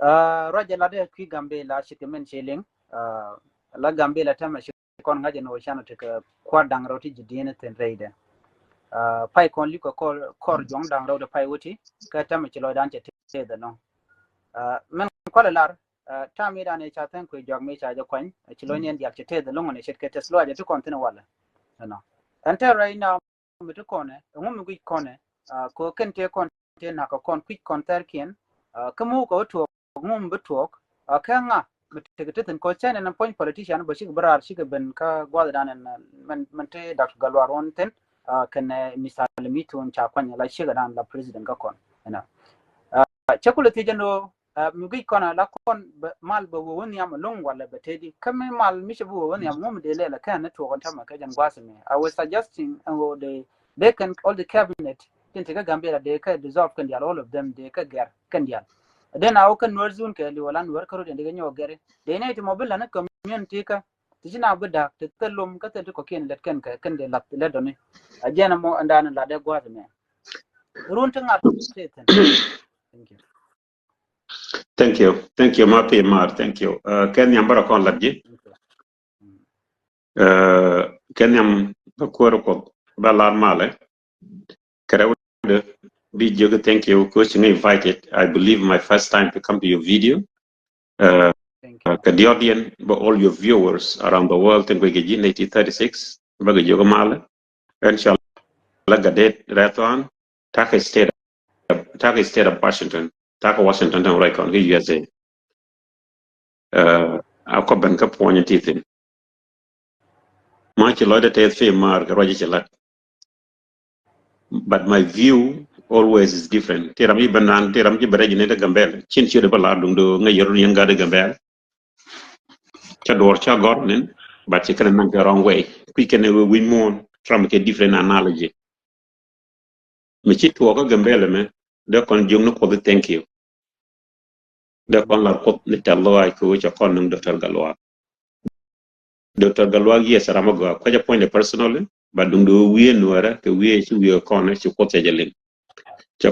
Roger la de ki Gambella shikemen sheling la Gambella tama shikon ngaje no shano tek kwa dang roti jidine ten reide pai kon liko kor jong dang ro de pai wuti ka tama chilo dan che te de no men ko lar tami da ne chaten ko jog me cha je kwan chilo nyen dia che te de longo ne shet ke teslo aje to kontine wala no ante right now mi to kone ngum mi kone ko kente kon te na ko kon quick konter kien kamu ko to ngum betok kanga mitigeten ko chen en point politician bo shik brar shik ben ka gwada dan man te Dr. Galwaron ten kan misal mitun cha kwanya la shik dan la president ka kon na chakulati jando mugi kona la kon mal bo woni am long wala betedi kame mal mishi bo woni am ngum de lela kan to on tama ka jan gwasme I was suggesting they can all the cabinet tin te ga Gambia they can dissolve kan all of them they ka gar kan then I can Nuer zone ke liwalan Nuer karo de nyo gere de ne to mobile na community ka tijina bada te telum ka te ko ken let kan de lat le doni ajena mo andana la de gwa me run tanga teten thank you Mapi Mar, thank you ken yambara kon ladji ken yam ko ko balar male kare be joga thank you coach invited I believe my first time to come to your video the audience but all your viewers around the world in Wiggy 1936 baga joga male inshallah gadet raton taka state of Washington taka Washington tan right on USA ako ben ka ponya titin ma ci loda te fe mar roji ci lat but my view always is different teram yi banan teram ci bare ne de Gambel cin ci de bala dum do nga yor ni nga de Gambel ca door ca gor nen but ci kan the wrong way we can we more from a different analogy me ci to ko Gambel me de kon jong no ko thank you de kon la ko ne tallo ay ko ci kon ng Dr. Galwa yes ramago ko ja point personally but dum do wiye nuara ke wiye ci wiye kon ci ko tejelin ci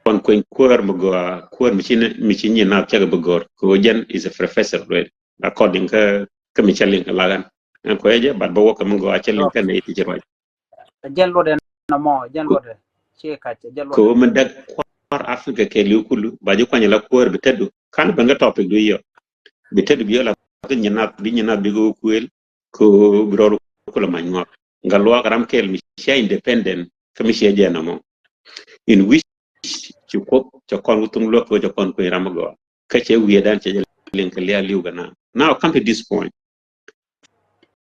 kon ko kuer mago kuer mi ci ni na ci ga gor ko jen is a professor right according ka mi ci lin lagan en ko je but bo ko mago a ci lin kan ci roy jello de na mo jello de ci ka ci jello ko man dag kwar afrika ke li kulu ba ji ko ni la kuer bi teddu kan ba nga topic du yo bi teddu bi yo la ko ni na bi go kuel ko grolu ko la magnwa ngalwa karam kel mi sia independent kami sia jena mo in which ci ko ci kon wutum lo ko ci kon ko ramago ka ci wiye dan ci link li aliu gana now come to this point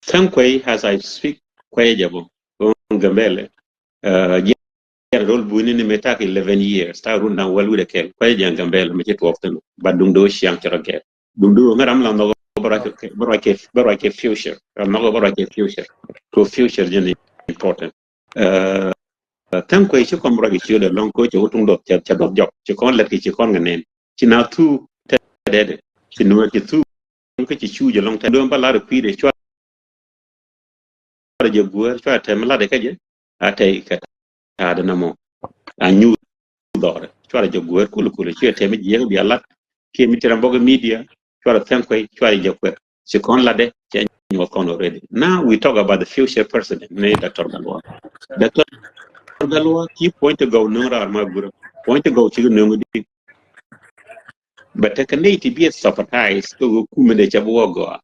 thankway as I speak kway jabo on Gambele rol bu ni meta 11 years ta runda walu de kel kway jang Gambele mi ci toftan badum do siam ci roget dum do ngaram la no barake future no barake future to future is important tan ko ci kom ragi ci le long ko ci wutung dot ci dot job ci kon let ci kon nganen ci na tu tede ci no ci tu ko ci ciuje long ta do bala repide ci wara je goor ci ta mala de kaje atay ka ada namo a ñu dore ci wara je goor kulu ci temi je bi Allah ke mi tira mboga media ci wara tan ko ci wara je ko ci kon la de ci ñu kon already now we talk about the future president ne Dr. Galwa Galwa ki point to go no ra ma guru point to go ci no di but can they be sympathize to kuma de chabo go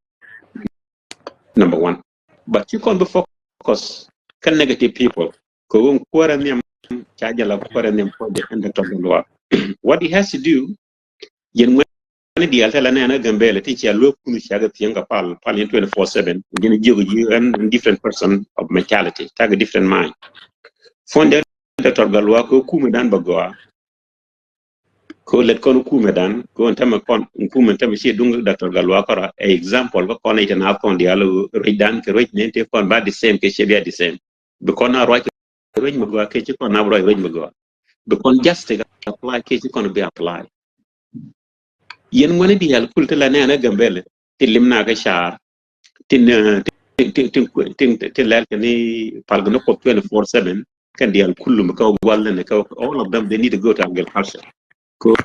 number one but you can't be focus can negative people ko ko ran yam chaja la ko ran yam point and Dr. Galwa what he has to do yen wani di alta la na Gambele ti ci lo kunu chaga tianga pal in 24/7 gene jego ji and different person of mentality tag a different mind fonde Dr. Galwa ko kuma dan bagoa ko let kon kuma dan ko tama kon kuma tama ci dung Dr. Galwa ko example ko kon ita na kon dialo ridan ke roi nente kon ba the same ke ci be the same be kon na roi magoa ke ci kon na roi magoa be kon just apply ke ci kon be apply yen woni di yal kulta la na Gambele tilimna ka shar tin lal ni palgno ko 24/7 kan di al kullu ko walla ne ko all of them they need to go to agriculture ko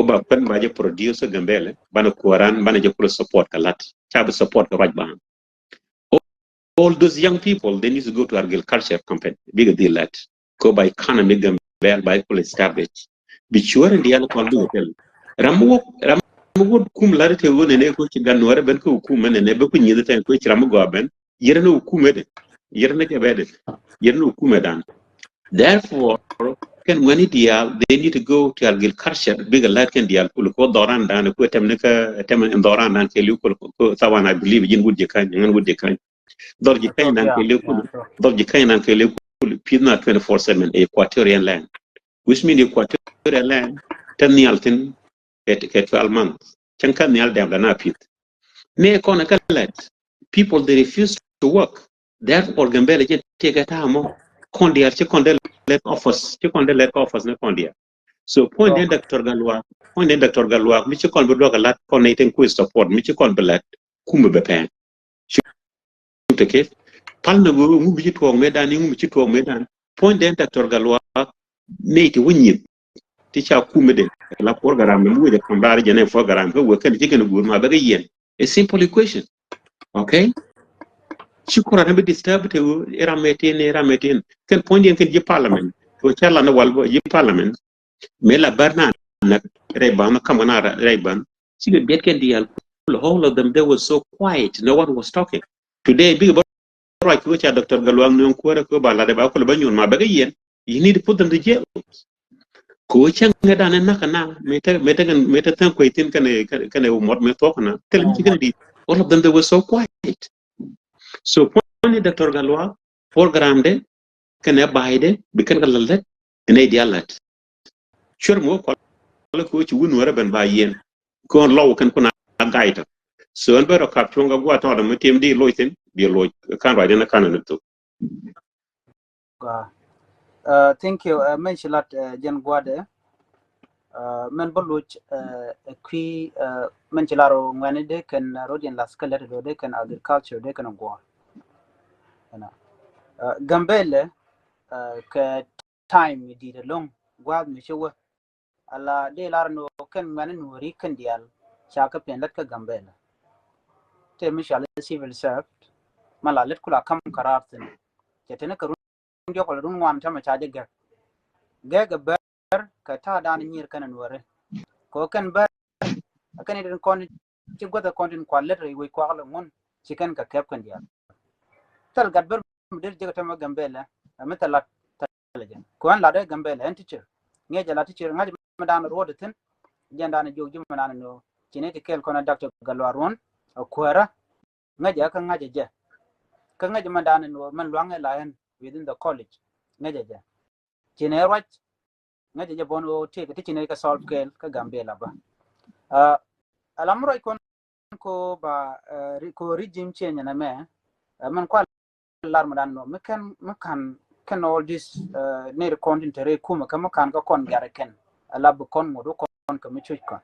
ba pen ba je producer Gambella bana kuaran bana je pro support kalat chaba support ka rajba all those young people they need to go to agriculture campaign big deal that go by economic Gambella by full establish be sure and the other kon do tel ramu kum la te wona ne ko ci ganwara ben ko kum ne be ko nyi te ko ci ramu go ben yerna hukume de yerna ke bede yerna hukume dan therefore can when it they need to go to agriculture bigger like can dial ko doran dan ko temne ka tem doran dan ke lu ko tawan I believe jin wudje kan ngan wudje kan dorji kan dan ke lu dorji kan dan ke lu pina 24/7 equatorial land which mean equatorial land tan nialtin ke 12 months can kan nial dem na pit me ko na kalat people they refuse to work therefore Gambella je take time kondial ci kondel let office ci kondel let office na kondia so point in Dr. Galwa mi ci kon be doga lat kon ne ten ku support mi ci kon be lat kumbe be pen ci ke pal na go mu bi ci to medan ni mu ci to medan point in Dr. Galwa ne ti wunyi ti cha kumbe de la programme mu de kan bar jene programme ko wo kan ci ken go ma ba ga yen a simple equation okay shukura na be disturb te rametin ken point yen ken je parliament to chala na walbo je parliament me la barna na reban kamana reban siga bet ken dial the whole of them they were so quiet no one was talking today big right ko cha Dr. Galwang non ko ba la de ba ko ba nyun ma ba yen you need to put them to jail ko cha ngada na kana meta tan ko itin kan mod me to kana tel mi ci di all of them they were so quiet so point Dr. Galwa program de kan baide bikan galalde ne dialat sure mo ko ko ci wun wara ben ba yen ko law kan kuna gaita so an bero kap tunga gwa to da mutim di loitin bi loy kan wa dina kan to thank you men shilat jen gwade men boluch qui men chilaro ngane de kan rodin las kala de kan agriculture de kan gwa ana Gambella ka time di de long gwa mi shewa ala de larno kan ngane nuri kan dial chaka pendat ka Gambella te mi shala civil servant mala let kula kam karartin ketene ka ndio ko run wan tama chaje ga ber ka ta dan nyir kan nure ko kan ber kan den kon ci goda kon ko letre wi ko ala mun ci kan ka kep kan dia tal gad ber dir jega tama Gambella metala talajen ko an la de Gambella en teacher nge jala teacher ngaji madan rodatin jandana jogju manana no cineti kel kona Dr. Galwaron akwara ngaji aka ngaji je ka ngaji madana no man luange laen within the college ngaji je cine rach ngaji je bono te ka cine ka solve kel ka Gambella ba alamro ikon ko ba ko regime change na me man kwa lar madan no mekan can all this need content re kuma kama kan ka kon gare ken alab kon modo kon ka michu kon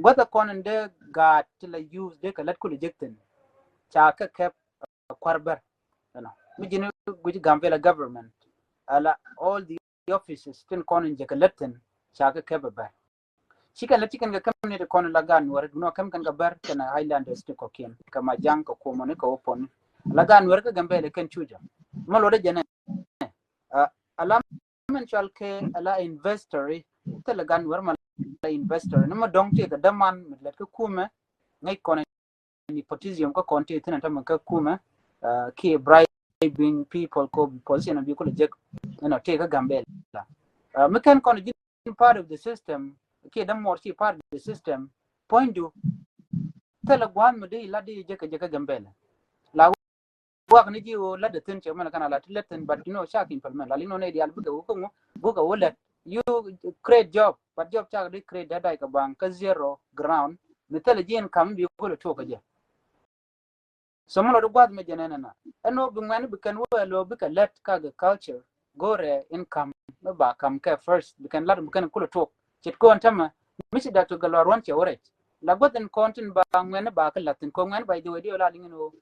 gwada kon de ga tila use de ka lat ko rejecten cha ka kep kwarber no mi jine guji Gambella government ala all the offices tin kon je ka latten cha ka kep ba chika latikan ga kam ne de kon la gan war no kam kan ga bar kana highlanders te ko ken kama jang ko mo ne ko opon la gan war ka Gambella kan chuja malo de jene alam men chalke ala investor te la gan war ma investor no dong te ga daman mit ka kuma ngai kon ni potassium ko konti tin ta man ka kuma ki bribing people ko position bi ko je no te ka Gambella mekan kon part of the system ki dam more ki part of the system point do te la gwan me de la de je ka Gambella la wa kan ji o la de tin che man kana la tiletin but you know shak implement la lino ne dial buga wala you create job but job cha de create data ka bank ka zero ground intelligent kam bi ko to ka je so mo do gwad me jenena na eno bi man bi kan wo bi ka let ka ga culture gore income no ba kam ka first bi kan lat bi kan ko to chit ko antama mi si Dr. Galwaron che ore la goden content ba ngene ba ka latin ko ngene ba de wedi la lingino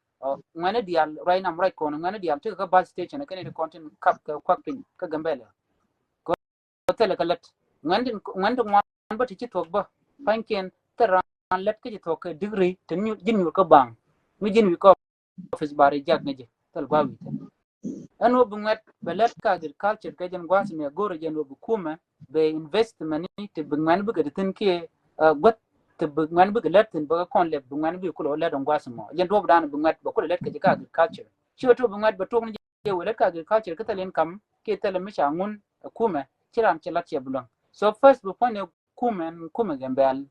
ngene dial right nam right ko ngene dial to ka bus station kan de content kap ka kwapin ka Gambella ko tele ka let ngende ba ti tok ba pan ken taran let ke tok degree tin jin yu ko bang mi jin wi ko office bari jag ngeje tal gwa wi anu bungat belet ka agriculture ke jen gwas me goro jen wo bukuma be investment ni te bungan bu ke tin ke got te bungan bu let tin ba kon le bungan bu ko le don gwas mo jen do dan bungat ba ko let ke ka agriculture shi to bungat ba to je wo let ka agriculture ke talen kam ke tale mi changun kuma kiram ke lat ye bulon so first bu point kuma gambel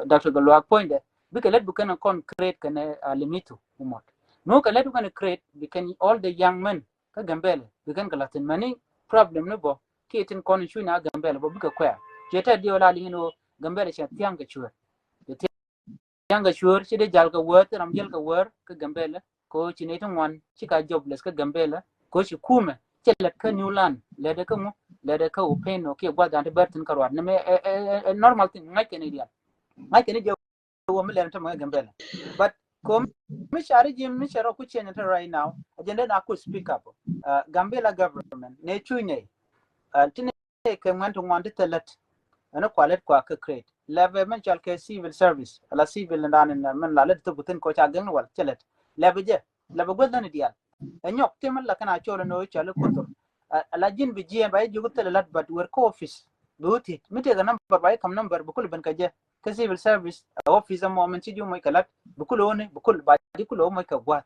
dr galwa point bu ke let bu kana kon create kana limitu umot no ka let bu kana create because all the young men ka gambele bigan galatin mani problem no bo kitin kon shu na gambele bo buka kwa jeta di wala lino gambele cha tianga chur tianga chur chi de jal ka wor ram jal ka wor ka gambele ko chi ne tong chi ka jobless ka gambele ko chi kume chelet ka new land le de ka mu le de ka open no ke gwa dan de bertin karwat ne me normal thing ngai ke ne dia ngai ke ne je wo me le ta gambele but kom mishari jim misharo ku chen right now agenda na ku speak up Gambia government ne chunye tine ke nganto ngwande telet ana kwalet kwa ka create leve men chal ke civil service ala civil ndan men la let to butin ko cha gang wal chelet leve je leve godan dial anyok temen la kana cholo no chale kuntur ala jin bi je bay jugu telet but work office buti mite ga number bay kam number bukul ban ka je ka civil service office mo men ci ju moy kalat bukul one bukul ba di kulo moy ka gwa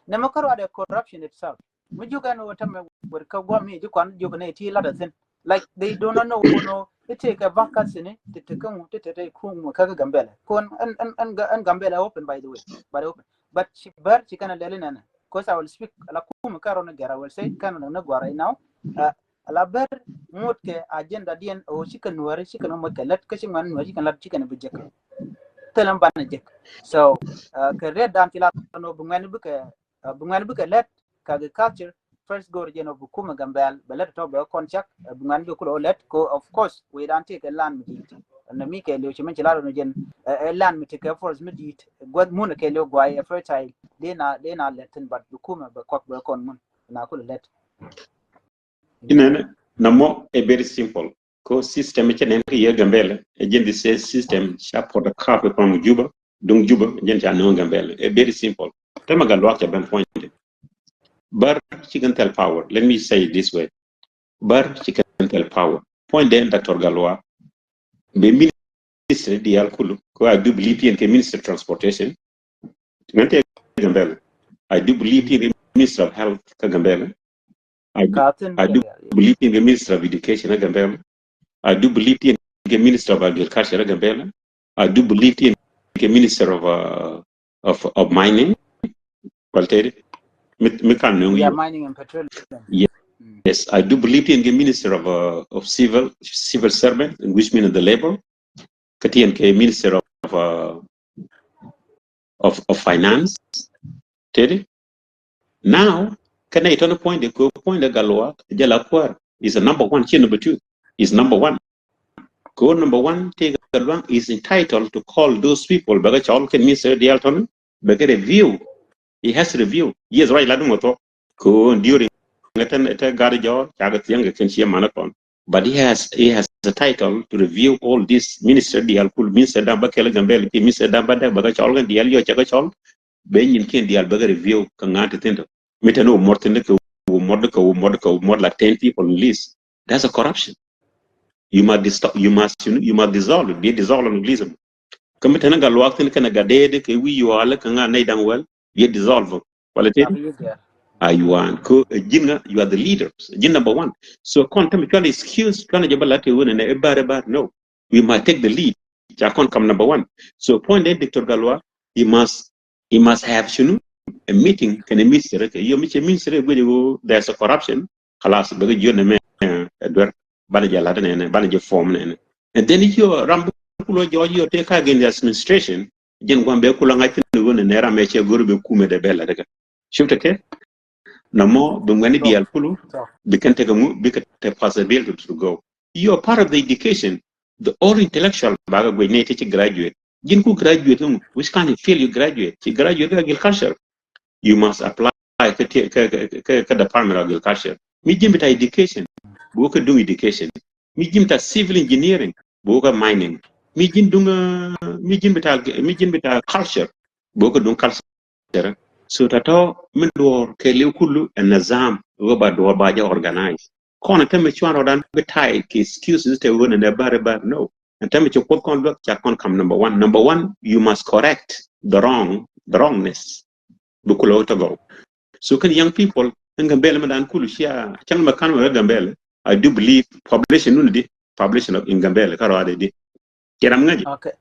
ne makaro ade corruption itself mu juga no tame wer ka gwa mi ju kwan ju ne ti la da sen like they do not know no it take a vacancy ne te kan te te ku mu ka gambele kon an gambele open by the way but open but she bar she kana lele nana because I will speak ala ku mu karo na gara will say kana na gwa right now ala bar mut ke agenda dien o chicken nuare chicken mo kalat ka chicken nuare chicken lat chicken bijek telam ban jek so ka red dan tila no bungan bu ka let ka agriculture first go region of Bukuma Gambel belet to be contract bungan bu ko let ko of course we don't take a land mit na mi ke le chimen chila no gen land mit ke force mit it god mun ke le gwa fertile de na letin but Bukuma be kok be kon mun na ko let inene namo a very simple ko system che nen ye gambele e jendi se system chapo da kafe from juba dung juba jendi no gambele a very simple tema ga lo ben point bar chicken tell power let me say it this way bar chicken tell power point then Dr. Galwa be ministre di alkulu ko I do believe in minister transportation ngante gambele I do believe in the minister of health ka gambele I do believe in the minister of education gambele I do believe in the minister of agriculture gambele I do believe in the minister of mining Walteri yeah mining and petroleum yes I do believe in the minister of civil servant which means the labor katian ke minister of finance Teddy. Now can I turn a point the point the galwa jalakwar is a number one number two is number one go number one take galwa is entitled to call those people baga chal can minister the alton baga review he has to review yes right ladum to ko during but he has a title to review all this minister dial kul minister da bakel gambel ki minister da bada baga chol dial yo chaga chol be nyin ken dial baga review ka ngata tendo mitano mortende ko mod like 10 people in list that's a corruption you must dissolve be dissolve on lism kamitana gal waqtin kana gadede ke wi yo ala ka nga nay dang wel ye dissolve quality ayuan ko jinga you are the leaders jin number one so content excuse kana jabala te wona ne bare no we must take the lead ja kon come number one so point that Dr. Galwa he must have a meeting can a minister yo minister go there's a corruption class be jone me edward bana jala ne bana je form ne and then you rambu kulo jojo te ka gen administration jen gombe kula ngati wona ne rame che gorbe kume de bella daga shufta ke Namo bungani dial pulu bikante kamu bikate possibility to go. You are part of the education. The all intellectual baga gwe ne teach graduate. Jinku graduate which kind of field you graduate? You graduate agriculture. You must apply ka department of agriculture. Mi jimita education. Buka do education. Mi jimita civil engineering. boka mining mi jin dunga mi jin bita culture boka dung culture so tato min do ke lew kullu an nazam roba do ba ja organize kono temme chwan rodan bitai ke excuses te wona ne bare bar no and temme cho kon do cha kon come number one you must correct the wrongness bukulo to go so can young people in Gambella madan kulu shia chang makan wa Gambella I do believe publishing of in Gambella karo ade di kiram ngaji okay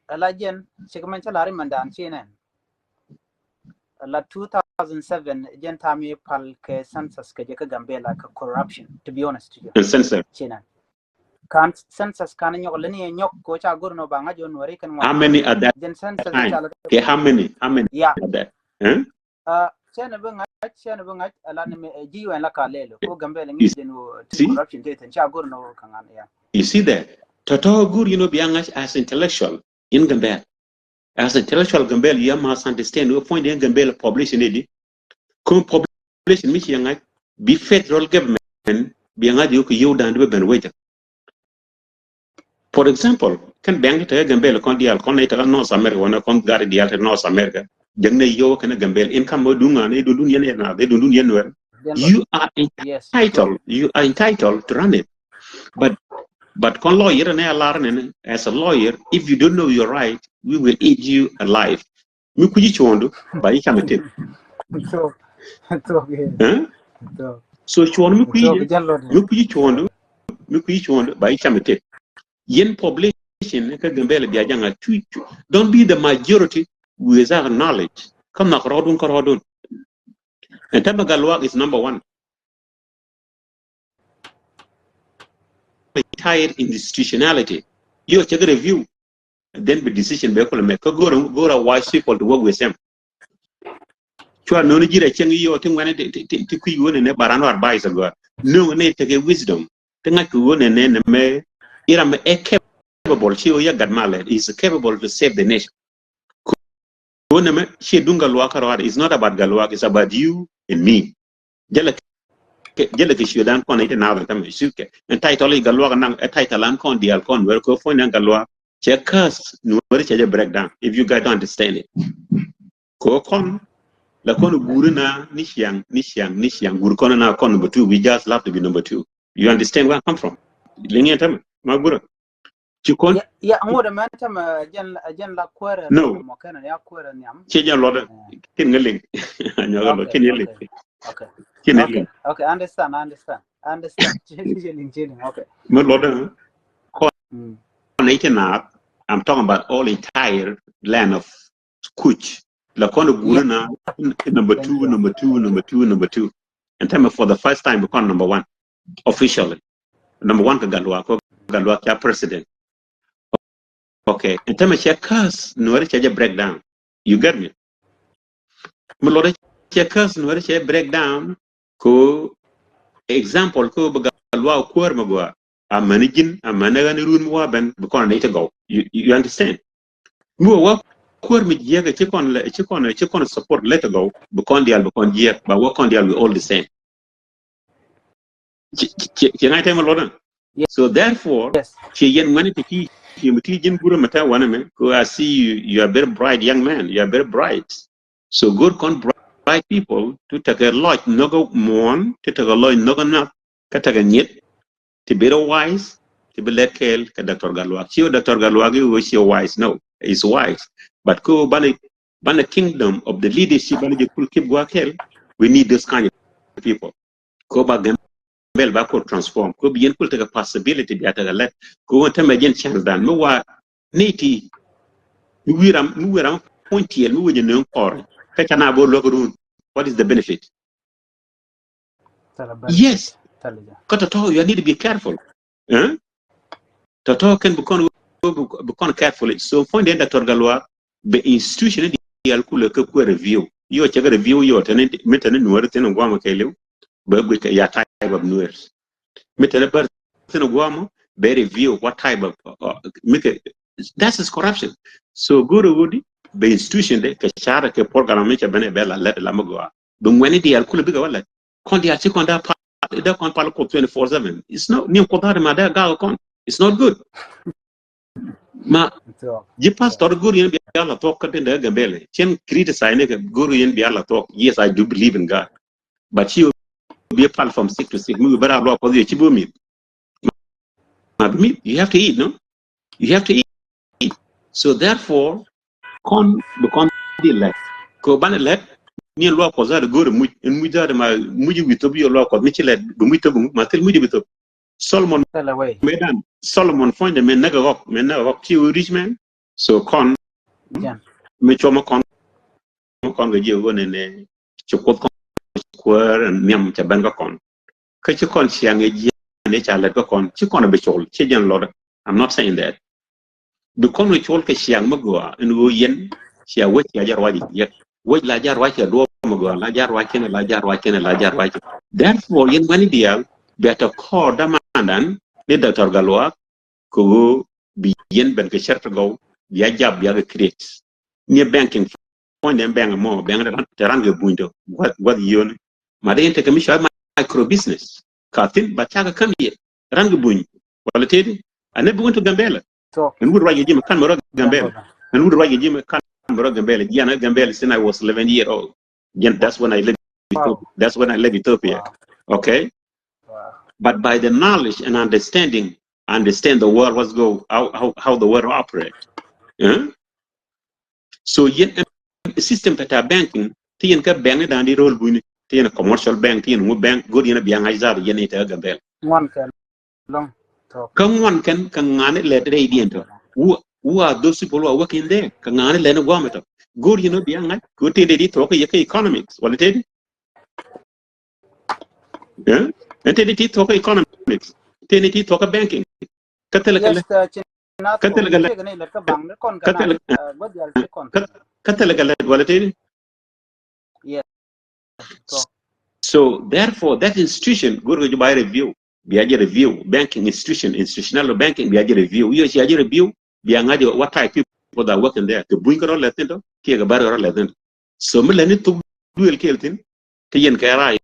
alajen segmen chalari mandan chinen la 2007 jen tami pal ke census ke je Gambella ka corruption to be honest to you censor chinen kan census kan nyok leni nyok ko cha gurno banga jon wari kan how many at that jen census time okay how many yeah at that huh chene bunga ala ne jiwa la kalelo ko Gambella ngi jenu corruption te cha gurno kan ya you see that toto gur biangas as intellectual in Gambella as intellectual Gambella you must understand we point in Gambella population edi come population mi yanga be federal government bianga dio ko yodan be ben weja for example kan bang te Gambella kon dial kon ita North America wana kon gar dial te North America jangne yo kan Gambella income mo dunga ne do dun yen na de dun yen wer you are entitled to run it but kon lawyer ne alarn as a lawyer if you don't know your right we will eat you alive mi kuji chondo ba yi kamete so so chondo mi kuji chondo ba yi kamete yen population ka Gambella biya janga don't be the majority without knowledge come na korodun and tabagalwa is number one tired institutionality you check a review and then the decision be ko make go wise people to work with them chwa no ni jira chengi yo tin wane ti ku wona ne barano advice go no ne take wisdom tinga ku wona ne me ira me capable chi o ya gadmale is capable to save the nation wona me chi dunga lwa karo is not about galwa it's about you and me jala ke shudan kon ite na tam shuke and title galwa nang title an kon dial kon wer ko fo nan galwa checkers no wer che breakdown if you guys don't understand it ko kon la kon guruna nishyang gur kon na kon number 2 we just love to be number 2 you understand where I come from lingi tam ma gura ci kon ya ngoda man tam jen la kwara mo kana ya kwara nyam ci jan loda kin ngeling nyaga kin yeling okay understand chilling okay ma loda kon na I'm talking about all entire land of Kuch. La kono guruna number two. And time for the first time become number one officially. Number one Galwa kya president. Okay. And time checkers no breakdown. You get me? Malore checkers no breakdown ko example ko Galwa kwar magwa. A managing a managani run mo ben because need to go. You understand? Mo kwar mi yega ci kon support let go because they are because year but what con they are all the same. Can I tell you Lord? So therefore, she yen money to key jin guru mata wana me ko I see you are very bright young man. You are very bright. So good con bright people to take a lot no mon to take a lot no na ka take a nyet to be wise to be let kel ka Dr. Galwa. She Dr. Galwa was wise. No, is wise. But ko bana kingdom of the leadership bana could keep working. We need this kind of people. Ko ba Gambella ba ko transform. Ko bien could take a possibility be ata let ko want to imagine chance dan mo wa niti mu wiram pointiel mu wajin non kor ka kana bo logrun. What is the benefit? Yes. Koto you need to be careful. Toto can become careful. So find the Dr. Galwa the institution di alkule ko review yo che review yo tene metene nuer tene gwamo kele ba ya type of nuers metene bar tene gwamo be review what type of that is corruption. So guru would the institution de ke chara ke program me che bene bela let la magwa do ngweni di alkule biga wala kon di achi kon da kon pal ko 24/7 it's no ni ko da ma da ga kon It's not good. Ma you pastor guru yen biala talk katin da Gambella. Chen criticize ne guru yen biala talk. Yes, I do believe in God. But you be a part from sick to sick. We better law for the chibu meat. You have to eat, no? You have to eat. So therefore, become the let. Ko ban let ni law for that guru mu in mu da ma muji witobi law for me let bu mu tobu ma tel muji witob. Solomon find the men never rock you rich man. So me choma con ga je ne chukot square and nyam cha ban ga con ka chi con chiang ye ne cha let ga con chi con be chol chi jan lord. I'm not saying that the con we chol ka chiang ma go en go yen chia we ya jar waji ye we la jar wa cha do ma go la jar wa ken la jar wa ken la jar wa therefore yen mani dia better call da mandan ne doctor galwa ko bi yen ben ka chert go ya jab ya create ni banking point them bang more bang the run go buindo what you ma de inte kamisha micro business katin ba chaga kam ye run go buin wala tedi ane bu to Gambella and would write jima kan maro Gambella and would write jima kan maro Gambella yana Gambella since I was 11 years old. That's when I left Ethiopia. That's when I left Ethiopia. Okay, but by the knowledge and understanding, understand the world was go how the world operate. Yeah? So yet system that are banking tien ka bank da di role buni tien commercial bank tien mu bank good ina biang aiza yen ita Gambella one can long talk kan one kan ngane let re diento who are those people who are working there kan ngane le no gometa good ina biang ai good te di talk ye economics wala te yeah te di talk economics te di talk banking katela kala katela kala katela kala wala te yes. So therefore, that institution, go to buy review, be a review, banking institution, institutional banking, be a review. You see a review, be a what type of people that are working there. To bring it all let into, take a barrier let into. So me learn to do a killing, Tiyan Kara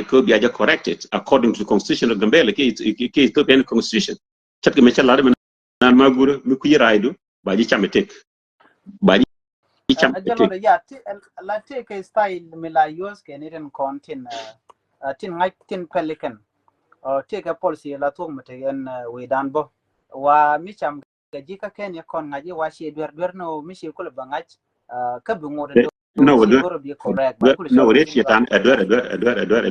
could be a corrected according to the constitution of Gambella, Ethiopian constitution. Check the Michel Ladman and Maguru, Mukiraidu, by the Chamatic. By yeah, la take a style mila use Canadian content tin like tin pelican or take a policy la tung matagan we dan bo wa micham gajika Kenya con ngaji wa shi dur no mishi kul bangach kabungo de no be correct no rate yetan adwar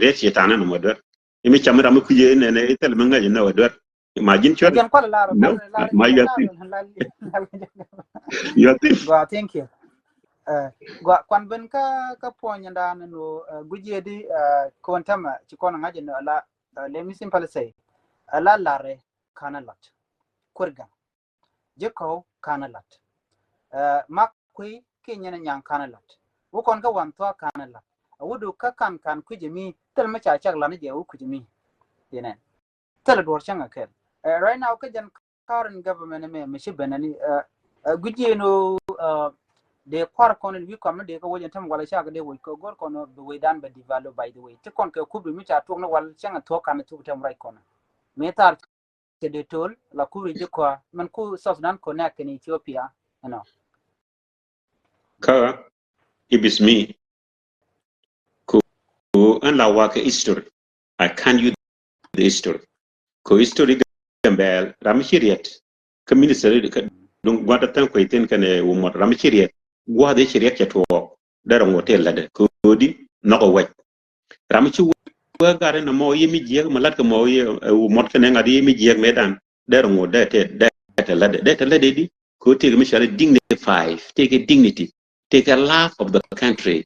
rate yetan no adwar imi chamra mu kuje ne itel manga no adwar imagine chwa no my you think go thank you go kwan ben ka ponya da no guje di kontama ci kon ngaji no la let me simply say ala lare kana lot kurga jeko kana lot makui kinyana nyang kana lot wo kon ka wan to kana lot wudu ka kan kuje mi tel ma cha chak la ne je wu kuje mi yenen tel dor changa kel right now ka jan current government me shi benani guje no de kwar kon wi kom de ko wojen tam wala cha de wo ko gor kon be we dan be develop by the way te kon ka kubi mi cha to no wal changa to kan to tam right kon me tar te de tol la ku ri ko man ku south dan connect in Ethiopia you know ka ibis me ko an la wa ka history I can use the history ko history Gambella ramchiriet ka minister ka dum gwada tan ko iten kan e wo mod ramchiriet gwada chiriet cha to dara hotel la de ko di noko waj ramchi wa gare na mo yemi je malat ko mo ye mod kan ngadi yemi je medan dara ngo de la de di ko te mi shale dignify take a dignity take a laugh of the country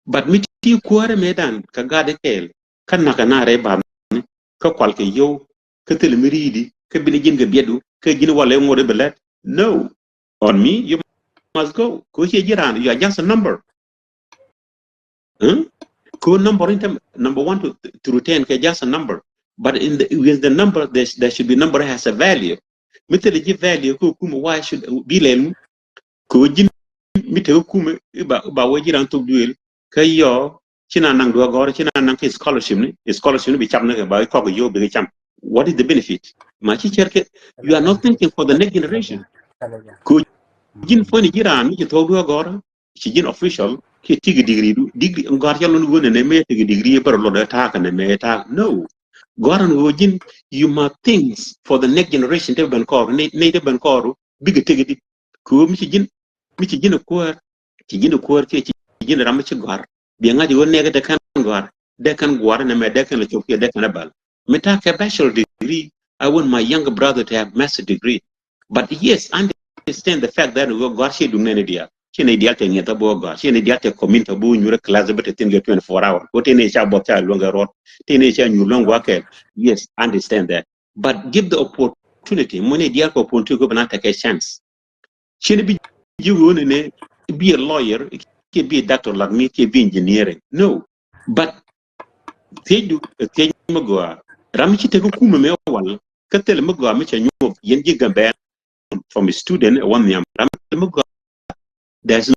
but mi ti kuare medan ka gade kel kan naka na re ba ka kwal ke yo ka tel mi ridi ka bini jin ga biedu ka jin wala ngore belet no on me you must go ko che jiran you are just a number ko number intem number 1 to 10 ka just a number but in the with the number there should be number has a value mitele ji value ko kuma why should be len ko jin mitele kuma ba wajiran to duel kayo china nang do gor china nang scholarship ni bi cham na ba ko yo bi cham what is the benefit? You are not thinking for the next generation. Ko jin foni jiran mi to do agora, ci jin official ki tigi degree ngar yalla no wona ne me tigi degree bar lo da ta ka ne me ta. No. Goran wo jin you must think for the next generation te ban ko ne te ban ko big tigi di ko mi ci jin ko ke ci jin ram ci gar bi nga di wonne ga de kan gwar ne me de kan le ci de kan bal me ta ke bachelor degree. I want my younger brother to have master degree. But yes, understand the fact that we got she do nene dia. She ne dia te nyeta bo ga. She ne dia te comment bu nyure class but tin 24 hours. What ne cha bo cha longa road. Tin ne cha nyu longwa ke. Yes, understand that. But give the opportunity. Money dia ko opportunity go bana take a chance. She ne be you ne be a lawyer, can be a doctor like me, can be engineering. No. But they magwa. Ramichi te ku me wal. Katel magwa mi cha nyu yen Gambella from a student one yam. There's no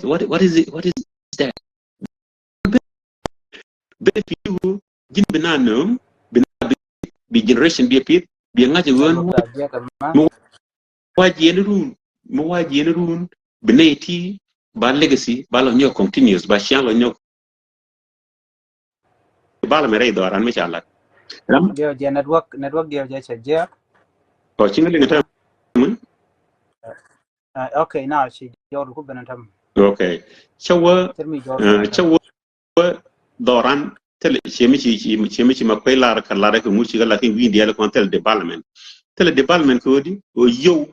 what is it? What is that? But you jin bananum be generation be pit be ngaji won mo waji run beneti ba legacy ba lo nyo continuous ba shan lo nyo ba la mere do ran me chala ram Dia network dia je. ko chinga linga tam. Okay, now she jor ku benatam. Okay. Chawa doran tele chemi ma koy lar ka lar ko muci ga lakin wi ndial ko tel development ko di o yo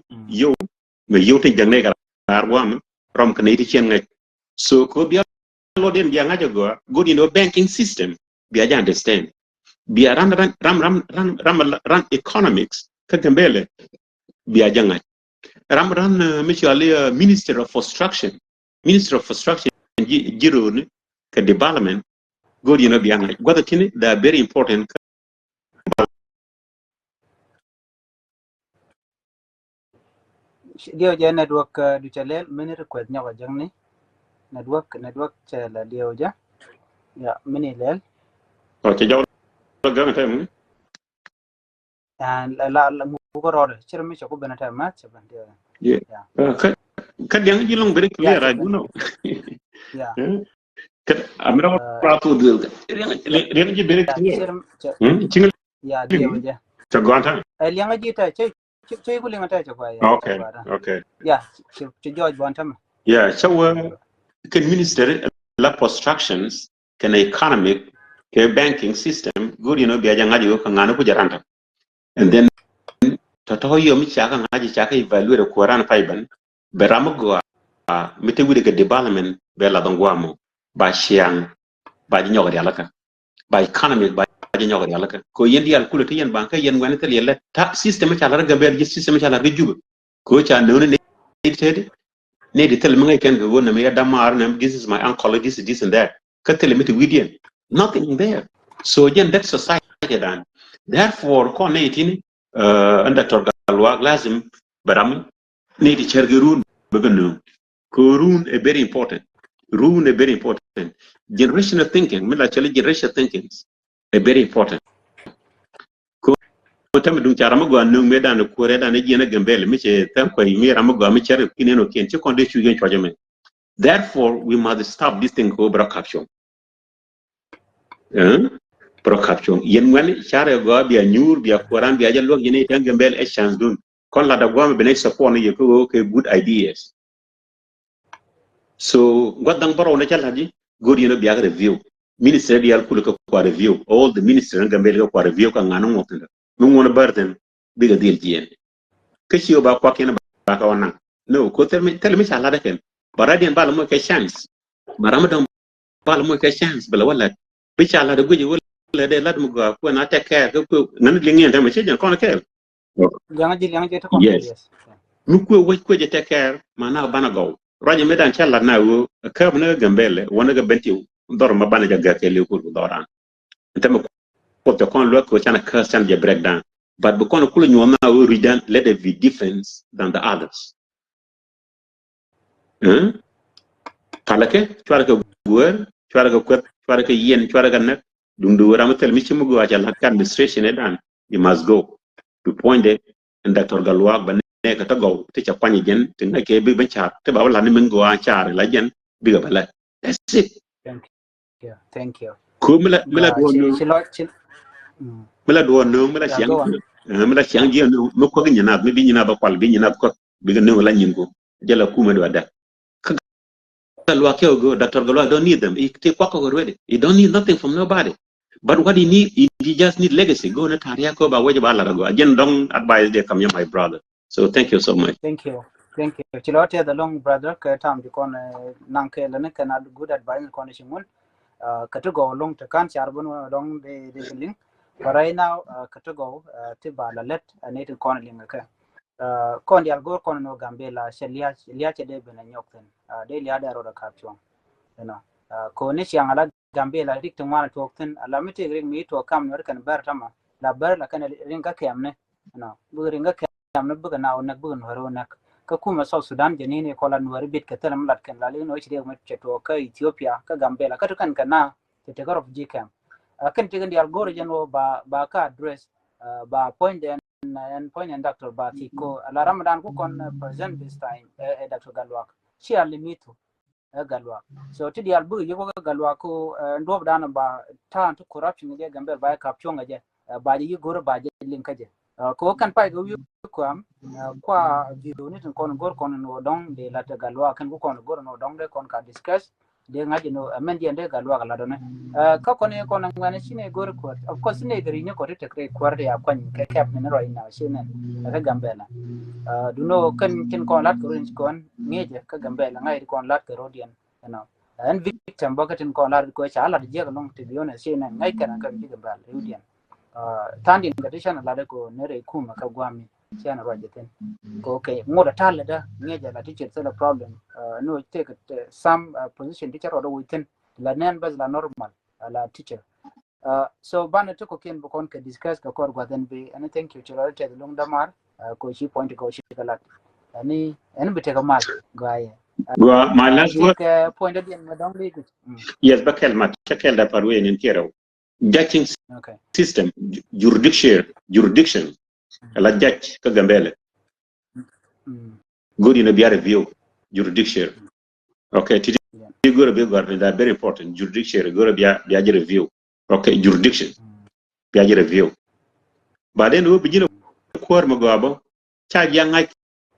me yo te jangne ga arwam rom ka ne ti chen ngai so ko bi lo den ya ngajo go di no banking system bi aja understand bi ram economics ka Gambella bi aja ngai ran mutually minister of construction jiro ne ka development go di no bi ngai gwada tini they are very important. Dia je network du chalel mini request nya wajang ni network chala dia ja ya mini lel O te jaw ga tam and la mu ko rode chira mi ko benatam ma chaban dia. yeah ka yang ji long very clear I do know. Yeah. I'm not proud to do really very clear. Chingal Ya dia waja. to go on. Lianga jita chay ko linga tayo kwa ya. Okay. Yeah, ci George Bontam. Yeah, so can minister la constructions can economic can banking system good be ngadi ko ngano ko jaranta. And then to yo mi chaka ngaji chaka evaluate ko ran faiban beramo go mete wude ke development be la dongwamo ba shiang ba nyogri alaka ba economic ba nyogri alaka ko yendi al kulati yen banka yen wane tel yella ta system cha la Gambella system cha la juba ko cha no ne tede ne de tel ngay ken go na me damar nam this is my uncle this and that ka tel mete widian nothing there so again that society dan therefore ko ne tin anda torgalwa lazim baram ne di chergerun begano ko rune is very important. Generational thinking, generational thinking is very important. Ko tam dun cara mago anu medan ko reda ne jena Gambella mi che tam ko mi ramago mi chere kineno ken che konde chugen chojame. Therefore we must stop this thing called broadcasting. Broadcasting yen wan chare go bia nyur bia koran bia jallo yene tan Gambella e chance dun kon la da go be ne support ne ko okay good ideas. So godang baro na chalhaji god yeno biaga review ministerial kulaka ko review all the minister ng Gambella ko review ka ngano ngotenda ngona barden biga deal jien kesiyo ba kwa kena ba ka wana no ko telmi chala da ken baradian bala mo ka chance maramdam bala mo ka chance bala wala bi chala da guji wala de lad mo ko na take care ko nan lingen ta ma chejan kono kel Yang je to kon yes. Mu ko je take care mana bana go raja medan chala na wo ka na Gambella wona ga benti dor ma bana jaga ke le ko doran ntama ko to kon lo ko chana ka san je breakdown but because kula nyoma we read let it be different than the others. Kalake chwara ka guer chwara ka kwet chwara ka yen chwara ka nak dundu ramatel michimu go ajal administration edan you must go to point it and Dr. Galwak ban ne ka go te cha kwani jen te na ke bi ban cha te ba la ni men go a cha la jen bi ga bala that's it. Thank you Ko mila do no mila do no mila siang mila siang ji no mo ko nyina mi bi nyina ba kwal bi nyina ko bi ga no la nyingo jala kuma do da go Dr. Galwak don't need them. He take work already. He don't need nothing from nobody. But what he need, he just need legacy. Go na taria ko ba waje ba la go. Again, don't advise they come here, my brother. So thank you so much. Thank you. Chilote the long brother ka tam di kon nang ke lene kana good advice kon shimun. Katu go long to kan charbon long de link. But right now katu go tiba la let native kon ling ka. Kon di algo kon no Gambella shelia che de bena nyokten. De lia da ro da kapchon. You know. Ko ne chiang ala Gambella dik tungwana tokten ala mite ring mi to kam no kan ber tama. La ber la kan ring ka kemne. You know. Bu ring ka am buga na onak buga haro nak ka kuma South Sudan jenini kola nuari bit ka telam lat kan lali no chide ma cheto ka Ethiopia ka Gambella ka tukan kana te gar of GCAM kan tigan dial gore jeno ba ka address ba point and point and Dr. Batiko ala Ramadan ko kon present this time Dr. Galwak she are limitu Galwak so ti dial buga yugo Galwak ko ndob dana ba ta to corruption ge Gambella ba ka pyonga je ba yi gore ba je linka je ko kan pai go kwam kwa video ni kon gor kon no dong de la Galwak kan ko kon gor no dong de kon ka discuss de ngaji no amendi ande Galwak la done ka kon e kon ngane sine gor ko of course ne gari ne ko te kre kwar ya kwan ke kap ne ro ina sine ka Gambella du no kan kin kon lat ko rin kon ngeje ka Gambella ngai kon lat ko rodian no and victim bagatin kon lat ko cha la je long to be honest sine ngai kan ka Gambella rodian tandi ngatisha la ko nere kuma ka gwami siana rajaten ko okay ngoda tala da ngeja la teacher the problem no take some position teacher or within la nan bas la normal la teacher so bana to ko ken bokon ka discuss ka kor gwaden be and thank you chiro te long damar ko shi point ko shi kala ani en bite ka mal gaye My last word point at the end don't leave it yes bakel mat chekel da parwe en kero judging system jurisdiction la judge ka Gambella good in a be review jurisdiction okay today you go to be that very important jurisdiction go to be a review okay jurisdiction be a review but then we begin ko mo go cha yanga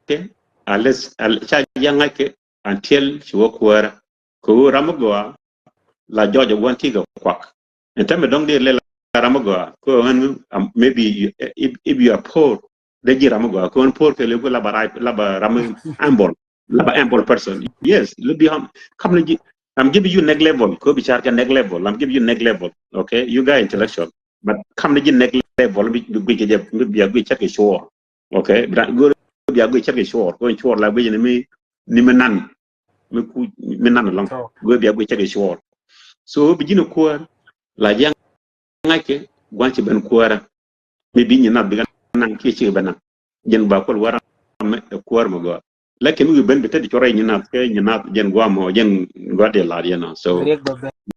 ke unless cha yanga ke until she work where ko ramago la Georgia one tigo kwak and time don't de le ramago ko maybe if you are poor they get ramago ko poor ke le ko la ram ambol person yes come I'm giving you next level ko bi charge next level I'm giving you next level okay you guys intellectual but come the next level bi a good check sure okay go bi a good check sure ko sure la bi ni nan long go bi a good check sure so begin ko la jang ngake gwanci ben kuara mi bi nyina bi nan ke ci bana jen ba ko wara kuar mo go lakin mi ben be tedi chore nyina ke nyina jen gwa mo jen gwa de la so